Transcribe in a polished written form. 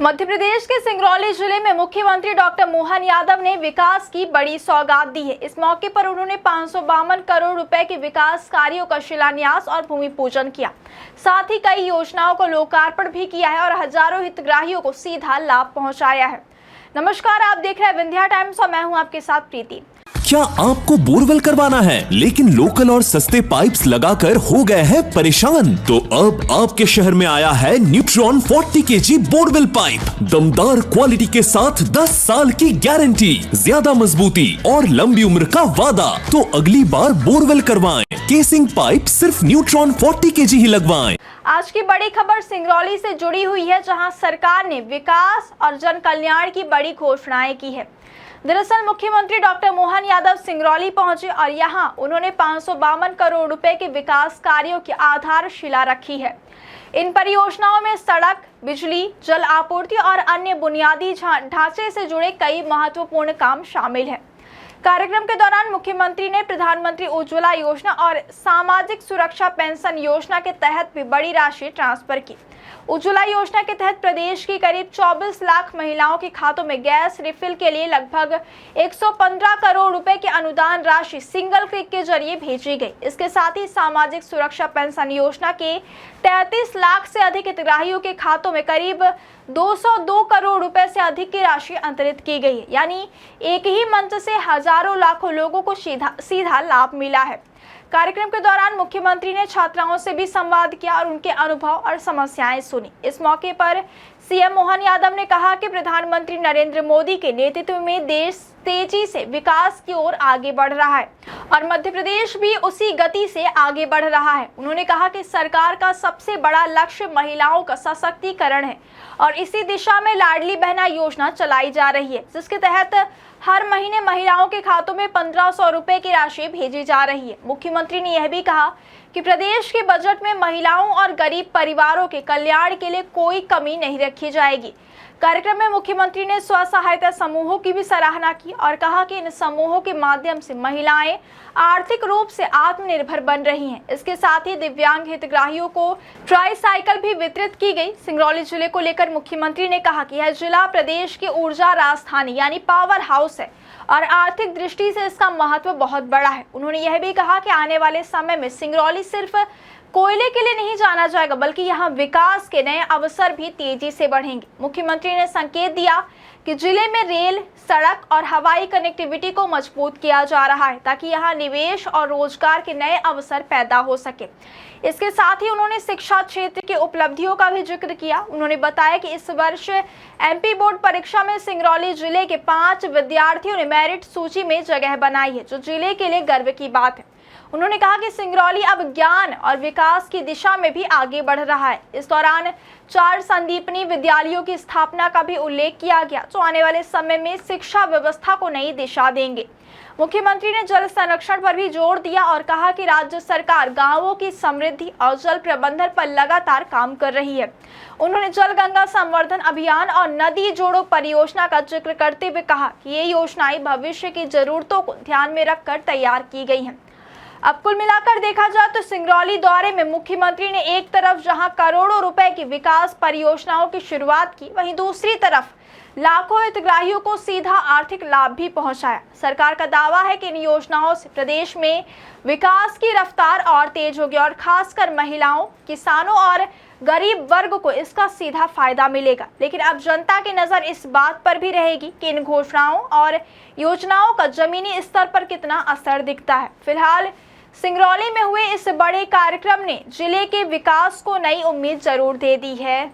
मध्य प्रदेश के सिंगरौली जिले में मुख्यमंत्री डॉक्टर मोहन यादव ने विकास की बड़ी सौगात दी है। इस मौके पर उन्होंने 552 करोड़ रुपए के विकास कार्यों का शिलान्यास और भूमि पूजन किया। साथ ही कई योजनाओं को लोकार्पण भी किया है और हजारों हितग्राहियों को सीधा लाभ पहुंचाया है। नमस्कार, आप देख रहे हैं विंध्या टाइम्स और मैं हूं आपके साथ प्रीति। क्या आपको बोरवेल करवाना है लेकिन लोकल और सस्ते पाइप्स लगाकर हो गए हैं परेशान? तो अब आपके शहर में आया है न्यूट्रॉन 40 kg बोरवेल पाइप। दमदार क्वालिटी के साथ 10 साल की गारंटी, ज्यादा मजबूती और लंबी उम्र का वादा। तो अगली बार बोरवेल करवाएं, केसिंग पाइप सिर्फ न्यूट्रॉन 40 kg ही लगवाएं। आज की बड़ी खबर सिंगरौली से जुड़ी हुई है, जहां सरकार ने विकास और जन कल्याण की बड़ी घोषणाएं की है। दरअसल मुख्यमंत्री डॉक्टर मोहन यादव सिंगरौली पहुंचे और यहां उन्होंने 552 करोड़ रुपए के विकास कार्यों की आधारशिला रखी है। इन परियोजनाओं में सड़क, बिजली, जल आपूर्ति और अन्य बुनियादी ढांचे से जुड़े कई महत्वपूर्ण काम शामिल हैं। कार्यक्रम के दौरान मुख्यमंत्री ने प्रधानमंत्री उज्ज्वला योजना और सामाजिक सुरक्षा पेंशन योजना के तहत भी बड़ी राशि ट्रांसफर की। उज्ज्वला योजना के तहत प्रदेश की करीब 24 लाख महिलाओं के खातों में गैस रिफिल के लिए लगभग 115 करोड़ रुपए की अनुदान राशि सिंगल क्लिक के जरिए भेजी गई। इसके साथ ही सामाजिक सुरक्षा पेंशन योजना के 33 लाख से अधिक हितग्राहियों के खातों में करीब 202 करोड़ रुपए से अधिक की राशि अंतरित की गई है। यानी एक ही मंच से हजारों लाखों लोगों को सीधा लाभ मिला है। कार्यक्रम के दौरान मुख्यमंत्री ने छात्राओं से भी संवाद किया और उनके अनुभव और समस्याएं सुनी। इस मौके पर सीएम मोहन यादव ने कहा कि प्रधानमंत्री नरेंद्र मोदी के नेतृत्व में देश तेजी से विकास की ओर आगे बढ़ रहा है और मध्य प्रदेश भी उसी गति से आगे बढ़ रहा है। उन्होंने कहा कि सरकार का सबसे बड़ा लक्ष्य महिलाओं का सशक्तिकरण है और इसी दिशा में लाडली बहना योजना चलाई जा रही है, जिसके तहत हर महीने महिलाओं के खातों में 1500 रुपए की राशि भेजी जा रही है। मुख्यमंत्री ने यह भी कहा कि प्रदेश के बजट में महिलाओं और गरीब परिवारों के कल्याण के लिए कोई कमी नहीं रखी जाएगी। कार्यक्रम में मुख्यमंत्री ने स्व सहायता समूहों की भी सराहना की और कहा कि इन समूहों के माध्यम से महिलाएं आर्थिक रूप से आत्मनिर्भर बन रही हैं। इसके साथ ही दिव्यांग हितग्राहियों को ट्राईसाइकिल भी वितरित की गई। सिंगरौली जिले को लेकर मुख्यमंत्री ने कहा कि यह जिला प्रदेश की ऊर्जा राजधानी यानी पावर हाउस है और आर्थिक दृष्टि से इसका महत्व बहुत बड़ा है। उन्होंने यह भी कहा कि आने वाले समय में सिंगरौली सिर्फ कोयले के लिए नहीं जाना जाएगा, बल्कि यहाँ विकास के नए अवसर भी तेजी से बढ़ेंगे। मुख्यमंत्री ने संकेत दिया कि जिले में रेल, सड़क और हवाई कनेक्टिविटी को मजबूत किया जा रहा है ताकि यहाँ निवेश और रोजगार के नए अवसर पैदा हो सके। इसके साथ ही उन्होंने शिक्षा क्षेत्र की उपलब्धियों का भी जिक्र किया। उन्होंने बताया कि इस वर्ष एमपी बोर्ड परीक्षा में सिंगरौली जिले के 5 विद्यार्थियों ने मेरिट सूची में जगह बनाई है, जो जिले के लिए गर्व की बात है। उन्होंने कहा कि सिंगरौली अब ज्ञान और विकास की दिशा में भी आगे बढ़ रहा है। इस दौरान 4 संदीपनी विद्यालयों की स्थापना का भी उल्लेख किया गया, जो आने वाले समय में शिक्षा व्यवस्था को नई दिशा देंगे। मुख्यमंत्री ने जल संरक्षण पर भी जोर दिया और कहा कि राज्य सरकार गांवों की समृद्धि और जल प्रबंधन पर लगातार काम कर रही है। उन्होंने जल गंगा संवर्धन अभियान और नदी जोड़ो परियोजना का जिक्र करते हुए कहा कि ये योजनाएं भविष्य की जरूरतों को ध्यान में रखकर तैयार की गई हैं। अब कुल मिलाकर देखा जाए तो सिंगरौली दौरे में मुख्यमंत्री ने एक तरफ जहां करोड़ों रुपए की विकास परियोजनाओं की शुरुआत की, वहीं दूसरी तरफ लाखों हितग्राहियों को सीधा आर्थिक लाभ भी पहुंचाया। सरकार का दावा है कि इन योजनाओं से प्रदेश में विकास की रफ्तार और तेज होगी और खासकर महिलाओं, किसानों और गरीब वर्ग को इसका सीधा फायदा मिलेगा। लेकिन अब जनता की नजर इस बात पर भी रहेगी कि इन घोषणाओं और योजनाओं का जमीनी स्तर पर कितना असर दिखता है। फिलहाल सिंगरौली में हुए इस बड़े कार्यक्रम ने जिले के विकास को नई उम्मीद जरूर दे दी है।